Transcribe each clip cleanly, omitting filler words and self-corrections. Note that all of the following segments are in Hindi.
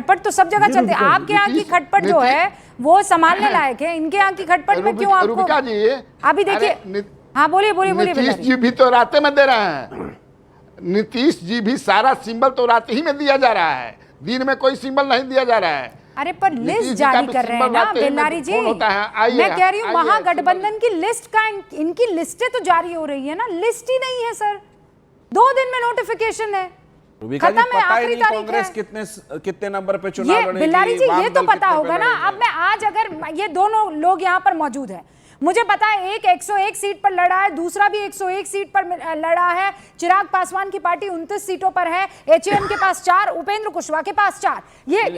खटपट तो सब जगह चलती है। आपके यहाँ की खटपट जो है वो संभालने लायक है, इनके यहाँ की खटपट में क्यों आपको? रूबिका जी, अभी देखिए, हाँ बोलिए बोलिए बोलिए। नीतीश जी भी तो राते में दे रहे हैं, नीतीश जी भी सारा सिंबल तो रात ही में दिया जा रहा है, दिन में कोई सिंबल नहीं दिया जा रहा है। अरे पर लिस्ट जारी कर रहे हैं ना बेल्लारी जी, मैं कह रही हूँ महागठबंधन की लिस्ट का, इनकी लिस्टें तो जारी हो रही है ना, लिस्ट ही नहीं है सर, 2 दिन में नोटिफिकेशन है, खत्म है, आखिरी तारीख है। कांग्रेस कितने नंबर पे चुनाव लड़ेगी? बिल्लारी जी ये तो पता होगा ना। अब मैं आज अगर ये दोनों लोग यहाँ पर मौजूद हैं, मुझे पता है एक 101 सीट पर लड़ा है, दूसरा भी 101 सीट पर लड़ा है, चिराग पासवान की पार्टी 29 सीटों पर है, एचएम के पास 4, उपेंद्र कुशवाहा के पास 4, ये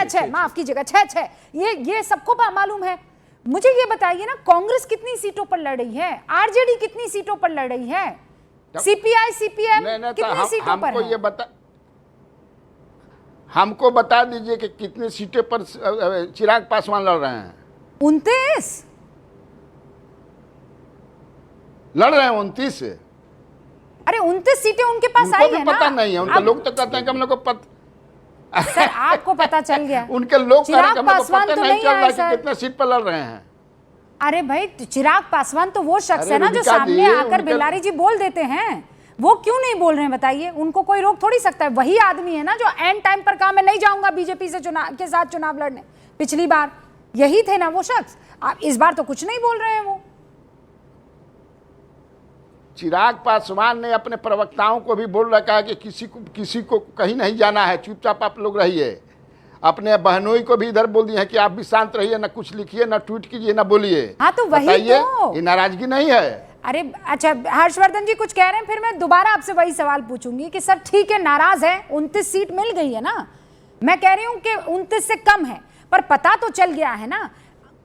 6 माफ कीजिएगा 6 ये सबको मालूम है। मुझे ये बताइए ना, कांग्रेस कितनी सीटों पर लड़ रही है, आरजेडी कितनी सीटों पर लड़ रही है, सीपीआई सीपीएम कितनी सीटों पर है? हमको बता दीजिए कि कितनी सीटों पर चिराग पासवान लड़ रहे हैं। 29 लड़ रहे हैं, 29। अरे 29 सीटें उनके पास आई है ना। पता नहीं है उनके लोग तो कहते हैं कि हम लोग को पता। सर आपको पता चल गया, उनके लोग चिराग पासवान तो नहीं आए कि कितने सीट पर लड़ रहे हैं। अरे भाई चिराग पासवान तो वो शख्स है ना जो सामने आकर बिल्लारी जी बोल देते हैं, वो क्यों नहीं बोल रहे हैं बताइए? उनको कोई रोक थोड़ी सकता है, वही आदमी है ना जो एंड टाइम पर कहा मैं नहीं जाऊंगा बीजेपी से के साथ चुनाव लड़ने। पिछली बार यही थे ना वो शख्स, आप इस बार तो कुछ नहीं बोल रहे हैं। वो चिराग पासवान ने अपने प्रवक्ताओं को भी बोल रखा है कि किसी को कहीं नहीं जाना है, चुपचाप आप लोग रहिए। अपने बहनोई को भी इधर बोल दिए हैं कि आप भी शांत रहिए, ना कुछ लिखिए, ना ट्वीट कीजिए, ना बोलिए। हाँ तो वही तो, ये नाराजगी नहीं है। अरे अच्छा हर्षवर्धन जी कुछ कह रहे हैं, फिर मैं दोबारा आपसे वही सवाल पूछूंगी कि सर ठीक है नाराज है, 29 सीट मिल गई है ना, मैं कह रही हूं कि 29 से कम है, पर पता तो चल गया है ना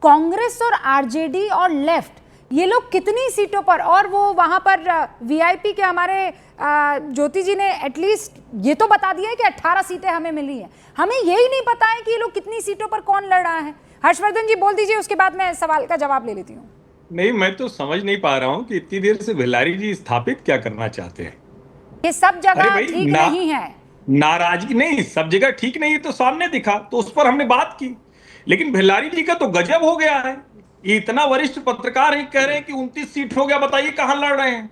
कांग्रेस और आरजेडी और लेफ्ट ये लोग कितनी सीटों पर, और वो वहां पर वीआईपी के हमारे ज्योति जी ने एटलीस्ट ये तो बता दिया है कि 18 सीटें हमें मिली है, हमें यही नहीं पता है कि ये लोग कितनी सीटों पर कौन लड़ रहा है। हर्षवर्धन जी बोल दीजिए, उसके बाद मैं सवाल का जवाब ले लेती हूँ। नहीं, मैं तो समझ नहीं पा रहा हूं कि इतनी देर से बिल्लारी जी स्थापित क्या करना चाहते हैं। ये सब जगह ठीक नहीं है, नाराजगी नहीं, सब जगह ठीक नहीं है तो सामने दिखा, तो उस पर हमने बात की। लेकिन बिल्लारी जी का तो गजब हो गया है, ये इतना वरिष्ठ पत्रकार ही कह रहे हैं कि 29 सीट हो गया, बताइए कहां लड़ रहे हैं।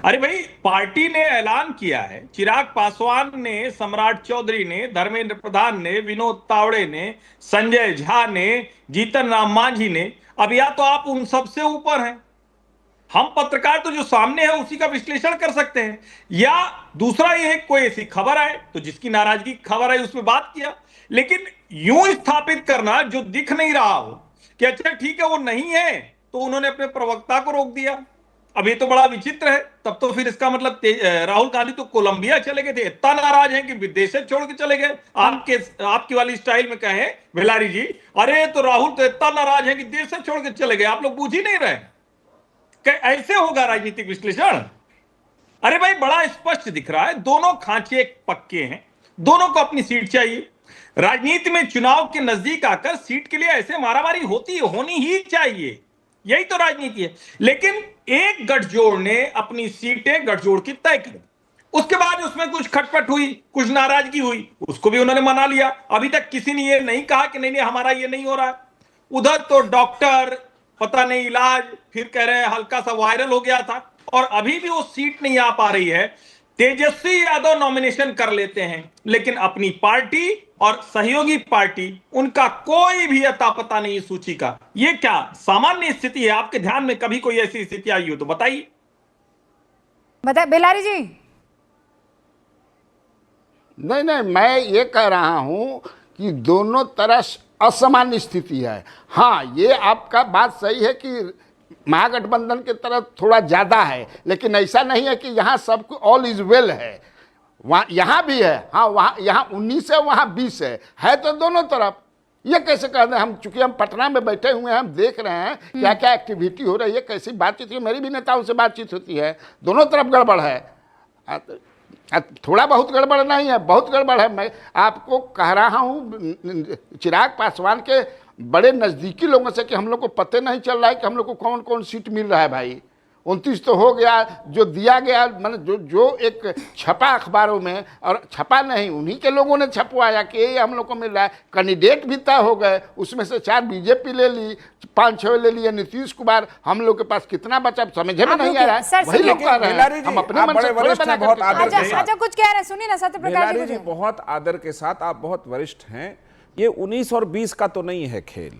अरे भाई पार्टी ने ऐलान किया है, चिराग पासवान ने, सम्राट चौधरी ने, धर्मेंद्र प्रधान ने, विनोद तावड़े ने, संजय झा ने, जीतन राम मांझी ने। अब या तो आप उन सबसे ऊपर हैं, हम पत्रकार तो जो सामने है उसी का विश्लेषण कर सकते हैं, या दूसरा ये है कोई ऐसी खबर आए तो जिसकी नाराजगी खबर आई उसमें बात किया। लेकिन यूं स्थापित करना जो दिख नहीं रहा हो कि अच्छा ठीक है वो नहीं है, तो उन्होंने अपने प्रवक्ता को रोक दिया। अब ये तो बड़ा विचित्र है। तब तो फिर इसका मतलब राहुल गांधी तो कोलंबिया चले गए थे, इतना नाराज हैं कि विदेश से छोड़ के चले गए। आपकी वाली स्टाइल में कहें बिल्लारी जी, अरे तो राहुल तो इतना नाराज है कि देश से छोड़ के चले गए, आप लोग बूझ ही नहीं रहे। ऐसे होगा राजनीतिक विश्लेषण? अरे भाई बड़ा स्पष्ट दिख रहा है, दोनों खांचे पक्के हैं, दोनों को अपनी सीट चाहिए। राजनीति में चुनाव के नजदीक आकर सीट के लिए ऐसे मारामारी होनी ही चाहिए, यही तो राजनीति है। लेकिन एक गठजोड़ ने अपनी सीटें गठजोड़ की तय कर दी, उसके बाद उसमें कुछ खटपट हुई, कुछ नाराजगी हुई, उसको भी उन्होंने मना लिया। अभी तक किसी ने ये नहीं कहा कि नहीं हमारा ये नहीं हो रहा है। उधर तो डॉक्टर पता नहीं इलाज, फिर कह रहे हैं हल्का सा वायरल हो गया था, और अभी भी वो सीट नहीं आ पा रही है। तेजस्वी यादव नॉमिनेशन कर लेते हैं, लेकिन अपनी पार्टी और सहयोगी पार्टी उनका कोई भी अता पता नहीं सूची का। ये क्या सामान्य स्थिति है? आपके ध्यान में कभी कोई ऐसी स्थिति आई हो तो बताइए। बिल्लारी जी। नहीं, मैं ये कह रहा हूं कि दोनों तरफ असामान्य स्थिति है। हाँ, ये आपका बात सही है कि महागठबंधन की तरफ थोड़ा ज्यादा है, लेकिन ऐसा नहीं है कि यहाँ सब ऑल इज वेल है। वहाँ यहाँ भी है, हाँ वहाँ यहाँ 19 है, वहाँ 20 है तो दोनों तरफ। ये कैसे कहते हैं? हम चूंकि हम पटना में बैठे हुए हैं, हम देख रहे हैं क्या क्या एक्टिविटी हो रही है, कैसी बातचीत है। मेरी भी नेताओं से बातचीत होती है, दोनों तरफ गड़बड़ है। थोड़ा बहुत गड़बड़ नहीं है, बहुत गड़बड़ है। मैं आपको कह रहा हूँ चिराग पासवान के बड़े नज़दीकी लोगों से कि हम लोग को पता नहीं चल रहा है कि हम लोग को कौन कौन सीट मिल रहा है। भाई 29 तो हो गया, जो दिया गया मतलब जो एक छपा अखबारों में, और छपा नहीं उन्हीं के लोगों ने छपवाया कि ये हम लोग को मिल रहा है। कैंडिडेट भी तय हो गए, उसमें से 4 बीजेपी ले ली, 5-6 ले लिए नीतीश कुमार। हम लोग के पास कितना बचा समझ में नहीं आ रहा है, वही लोग कह रहे हैं। हम अपने मन से थोड़े बना बहुत आदर करके के साथ। अच्छा कुछ कह रहे हैं, सुनिए ना सत्य प्रकाश बेलारी जी, बहुत आदर के साथ, आप बहुत वरिष्ठ हैं। ये 19 और 20 का तो नहीं है खेल,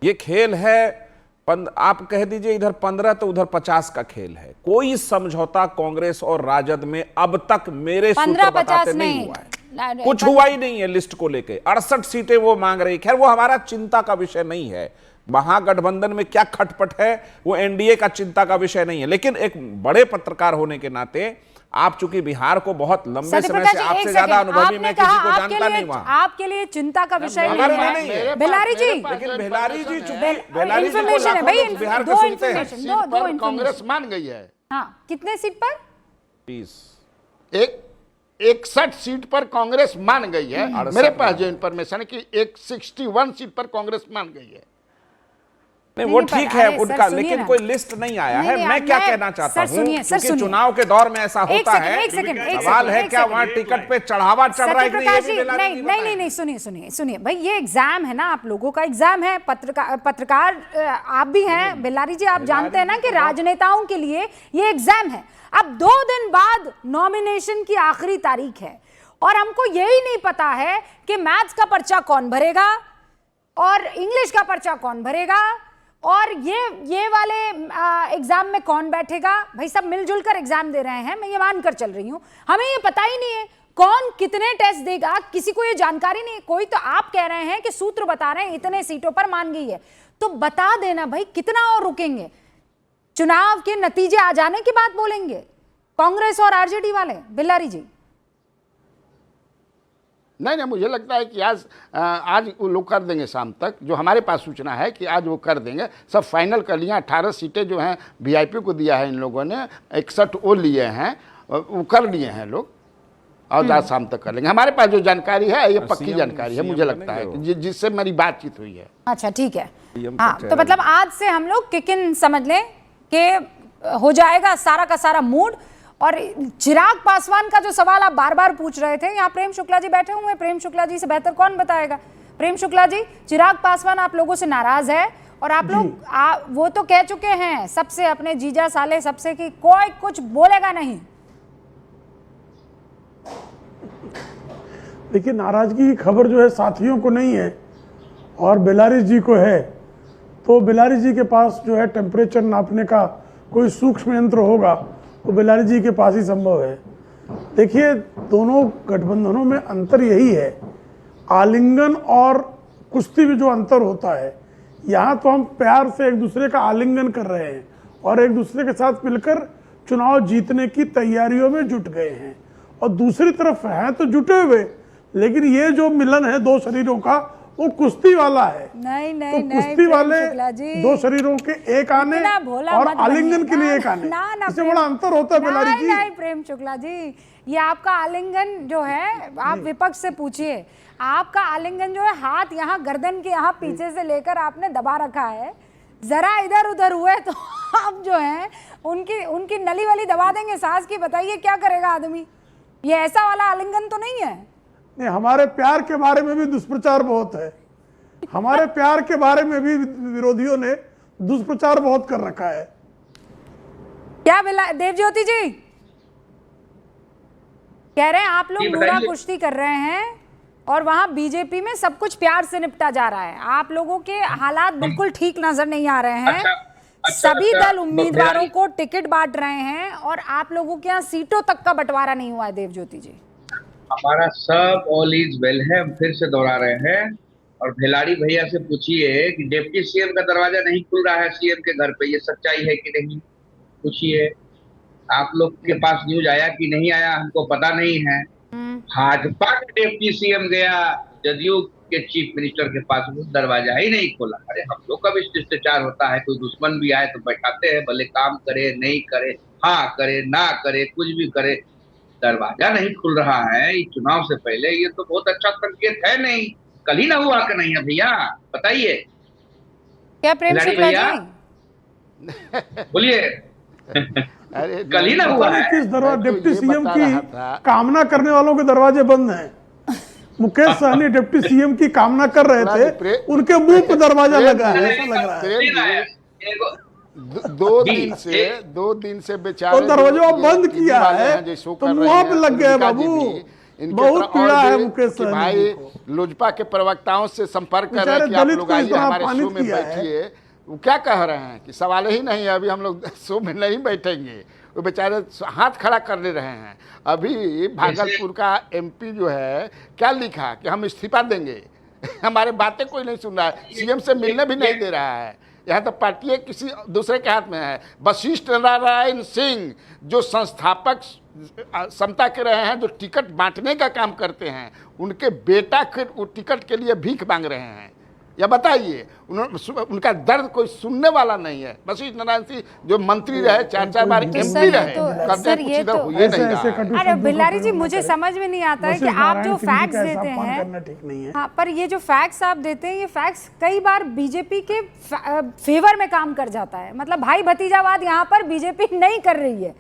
ये खेल है आप कह दीजिए इधर 15 तो उधर 50 का खेल है। कोई समझौता कांग्रेस और राजद में अब तक मेरे सूत्र बताते नहीं हुआ है, कुछ हुआ ही नहीं है। लिस्ट को लेके 68 सीटें वो मांग रही, खैर वो हमारा चिंता का विषय नहीं है। महागठबंधन में क्या खटपट है वो एनडीए का चिंता का विषय नहीं है। लेकिन एक बड़े पत्रकार होने के नाते, आप चूंकि बिहार को बहुत लंबे समय से, आपसे ज्यादा अनुभवी मैं किसी को जानता नहीं वहां, आपके लिए चिंता का विषय नहीं है बेलारी जी। लेकिन बेलारी जी इन्फॉर्मेशन है भाई, बिहार के दो सुनते हैं। इन्फॉर्मेशन, दो कांग्रेस मान गई है। हाँ, कितने सीट पर? 61 सीट पर कांग्रेस मान गई है। मेरे पास जो इन्फॉर्मेशन है कि 61 सीट पर कांग्रेस मान गई है। नहीं वो ठीक है उनका, लेकिन कोई लिस्ट नहीं आया है। मैं क्या कहना चाहता हूँ, क्योंकि चुनाव के दौर में ऐसा होता है, सवाल है क्या वहां टिकट पे चढ़ावा चढ़ रहा है कि नहीं, सुनिए भाई, ये एग्जाम है ना, आप लोगों का एग्जाम है। पत्रकार आप भी हैं बेलारी जी, आप जानते हैं ना कि राजनेताओं के लिए ये एग्जाम है। अब 2 दिन बाद नॉमिनेशन की आखिरी तारीख है और हमको यही नहीं पता है कि मैथ्स का पर्चा कौन भरेगा और इंग्लिश का पर्चा कौन भरेगा और ये वाले एग्जाम में कौन बैठेगा। भाई सब मिलजुल कर एग्जाम दे रहे हैं, मैं ये मानकर चल रही हूं। हमें ये पता ही नहीं है कौन कितने टेस्ट देगा, किसी को ये जानकारी नहीं है। कोई तो आप कह रहे हैं कि सूत्र बता रहे हैं इतने सीटों पर मान गई है, तो बता देना भाई कितना और रुकेंगे। चुनाव के नतीजे आ जाने की बात बोलेंगे कांग्रेस और आरजेडी वाले बेलारी जी। नहीं, मुझे लगता है कि आज वो लोग कर देंगे शाम तक। जो हमारे पास सूचना है कि आज वो कर देंगे, सब फाइनल कर लिया। 18 सीटें जो हैं वीआईपी को दिया है इन लोगों ने, 61 वो लिए हैं, वो कर लिए हैं लोग, और आज शाम तक कर लेंगे। हमारे पास जो जानकारी है ये पक्की जानकारी है, मुझे लगता है कि जिससे मेरी बातचीत हुई है। अच्छा ठीक है, हाँ, तो मतलब आज से हम लोग किक इन समझ लें कि हो जाएगा सारा का सारा मूड। और चिराग पासवान का जो सवाल आप बार बार पूछ रहे थे, यहाँ प्रेम शुक्ला जी बैठे हुए हैं, प्रेम शुक्ला जी से बेहतर कौन बताएगा। प्रेम शुक्ला जी, चिराग पासवान आप लोगों से नाराज है और आप लोग वो तो कह चुके हैं सबसे, अपने जीजा साले सबसे, कि कोई कुछ बोलेगा नहीं। देखिए, नाराजगी की खबर जो है साथियों को नहीं है और बेलारी जी को है। तो बेलारी जी के पास जो है टेम्परेचर नापने का कोई सूक्ष्म यंत्र होगा तो बेलारी जी के पास ही संभव है। देखिए, दोनों गठबंधनों में अंतर यही है, आलिंगन और कुश्ती में जो अंतर होता है, यहाँ तो हम प्यार से एक दूसरे का आलिंगन कर रहे हैं और एक दूसरे के साथ मिलकर चुनाव जीतने की तैयारियों में जुट गए हैं। और दूसरी तरफ हैं तो जुटे हुए, लेकिन ये जो मिलन है 2 शरीरों का, वो कुश्ती वाला है। नहीं, तो कुश्ती वाले 2 शरीरों के एक आने और आलिंगन के लिए एक आने, इससे बड़ा अंतर होता है बेलारी जी। नहीं प्रेम शुक्ला जी, ये आपका आलिंगन जो है, आप विपक्ष से पूछिए, आपका आलिंगन जो है हाथ यहाँ गर्दन के यहाँ पीछे से लेकर आपने दबा रखा है। जरा इधर उधर हुए तो आप जो है उनकी नली वाली दबा देंगे सांस की। बताइए क्या करेगा आदमी, ये ऐसा वाला आलिंगन तो नहीं है। नहीं, हमारे प्यार के बारे में भी दुष्प्रचार बहुत है। हमारे प्यार के बारे में भी विरोधियों ने दुष्प्रचार बहुत कर रखा है। क्या देवज्योति जी कह रहे हैं आप लोग मुड़ा कुश्ती कर रहे हैं और वहां बीजेपी में सब कुछ प्यार से निपटा जा रहा है। आप लोगों के हालात बिल्कुल ठीक नजर नहीं आ रहे हैं। सभी दल उम्मीदवारों को टिकट बांट रहे हैं और आप लोगों के यहाँ सीटों तक का बंटवारा नहीं हुआ है। देवज्योति जी, हमारा सब ऑल इज वेल है, हम फिर से दोहरा रहे हैं। और भेलाड़ी भैया से पूछिए कि डिप्टी सीएम का दरवाजा नहीं खुल रहा है सीएम के घर पे, ये सच्चाई है कि नहीं, पूछिए। आप लोग के पास न्यूज आया कि नहीं आया हमको पता नहीं है। भाजपा का डिप्टी सीएम गया जदयू के चीफ मिनिस्टर के पास, वो दरवाजा ही नहीं खोला। अरे हम लोग का भी शिष्टाचार होता है, कोई दुश्मन भी आए तो बैठाते हैं, भले काम करे नहीं करे, हाँ करे ना करे, कुछ भी करे, दरवाजा नहीं खुल रहा है चुनाव से पहले, ये तो बहुत अच्छा संकेत है। नहीं कल ही ना हुआ कि नहीं है भैया, बताइए क्या प्रेम शुक्ला जी? बोलिए। अरे कल ही ना नहीं, हुआ पता नहीं है। किस दरवाजे मैं तो डिप्टी ये सीएम बता की रहा था। कामना करने वालों के दरवाजे बंद हैं। मुकेश सहनी डिप्टी सीएम की कामना कर रहे थे, उनके मुंह पे दरवाजा लगा है, ऐसा लग रहा है। प्रेम सुनिए ना, जी, एगो- दो दिन से बेचारे और दरवाजा जो ये बंद टीवी किया वाले है, हैं, जो शो तो कर रहे मुंह हैं, पे लग गए उनका जी बाबू। भी, इनके बहुत तरह पीड़ा और है भी मुकेश कि सहनी भाई जी को। लोजपा के प्रवक्ताओं से संपर्क कर रहे हैं बेचारे कि आप दलित लोग को आइए इतना हमारे शो अपमानित में किया है। बैठिए। वो क्या कह रहे हैं कि सवाल ही नहीं है, अभी हम लोग शो में नहीं बैठेंगे। वो बेचारे हाथ खड़ा कर ले रहे हैं। अभी भागलपुर का एमपी जो है क्या लिखा कि हम इस्तीफा देंगे। हमारे बातें कोई नहीं सुन रहा है, सीएम से मिलने भी नहीं दे रहा है। यहाँ तो पार्टी किसी दूसरे के हाथ में है। वशिष्ठ नारायण सिंह जो संस्थापक समता के रहे हैं, जो टिकट बांटने का काम करते हैं, उनके बेटा के वो टिकट के लिए भीख मांग रहे हैं। या बताइए, उनका दर्द कोई सुनने वाला नहीं है। वशिष्ठ नारायण सिंह जो मंत्री रहे, 4 बार तो एमपी सर, ये रहे, तो- कहते सर, हैं कुछ ये इधर तो- हो ही नहीं रहा ऐसे है। कटु अरे शब्दों का बिल्लारी जी, प्रयोग मुझे करें। समझ में नहीं आता है कि वशिष्ठ आप नारायण जो सिंह जी फैक्ट्स का ऐसा देते अपमान हैं, करना ठीक नहीं है। हाँ, पर ये जो फैक्ट्स आप देते हैं, ये फैक्ट्स कई बार बीजेपी के फेवर में काम कर जाता है। मतलब भाई भतीजावाद यहाँ पर बीजेपी नहीं कर रही है,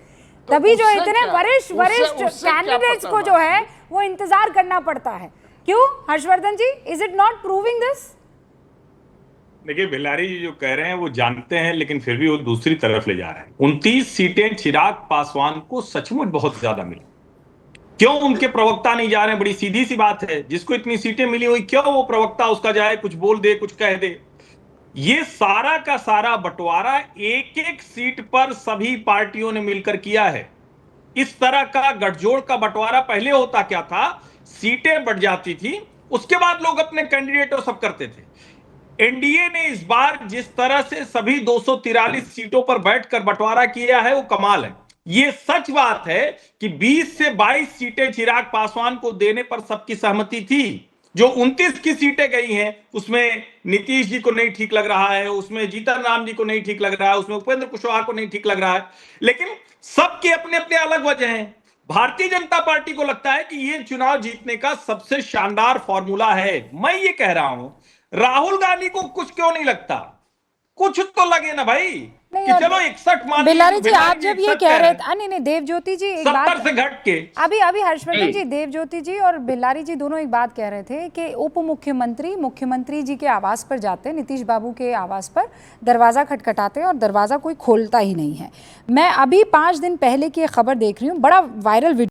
तभी जो उससे इतने क्या? वरिष्ठ उससे क्या कैंडिडेट्स पता को जो है वो इंतजार करना पड़ता है। क्यों Harshvardhan ji, is it not proving this? देखिए, बिल्लारी जी जो कह रहे हैं वो जानते हैं, लेकिन फिर भी वो दूसरी तरफ ले जा रहे हैं। 29 सीटें चिराग पासवान को सचमुच बहुत ज्यादा मिली। क्यों उनके प्रवक्ता नहीं जा रहे हैं? बड़ी सीधी सी बात है, जिसको इतनी सीटें मिली हुई, क्यों वो प्रवक्ता उसका जाए, कुछ बोल दे, कुछ कह दे? ये सारा का सारा बंटवारा एक एक सीट पर सभी पार्टियों ने मिलकर किया है। इस तरह का गठजोड़ का बंटवारा पहले होता क्या था, सीटें बढ़ जाती थी, उसके बाद लोग अपने कैंडिडेट और सब करते थे। एनडीए ने इस बार जिस तरह से सभी 243 सीटों पर बैठकर बंटवारा किया है, वो कमाल है। ये सच बात है कि 20 से 22 सीटें चिराग पासवान को देने पर सबकी सहमति थी। जो 29 की सीटें गई हैं, उसमें नीतीश जी को नहीं ठीक लग रहा है, उसमें जीतन राम जी को नहीं ठीक लग रहा है, उसमें उपेंद्र कुशवाहा को नहीं ठीक लग रहा है, लेकिन सबके अपने अपने अलग वजह हैं। भारतीय जनता पार्टी को लगता है कि ये चुनाव जीतने का सबसे शानदार फॉर्मूला है। मैं ये कह रहा हूं, राहुल गांधी को कुछ क्यों नहीं लगता? कुछ तो लगे ना भाई, कि चलो 61 मान बिल्लारी जी, आप लीजिए, जब ये 61 कह रहे है, थे, नहीं देवज्योति जी एक 70 बात, से घट के अभी हर्षवर्धन जी, देवज्योति जी और बिल्लारी जी दोनों एक बात कह रहे थे कि उप मुख्यमंत्री मुख्यमंत्री जी के आवास पर जाते, नीतीश बाबू के आवास पर दरवाजा खटखटाते और दरवाजा कोई खोलता ही नहीं है। मैं अभी 5 दिन पहले की एक खबर देख रही हूँ, बड़ा वायरल वीडियो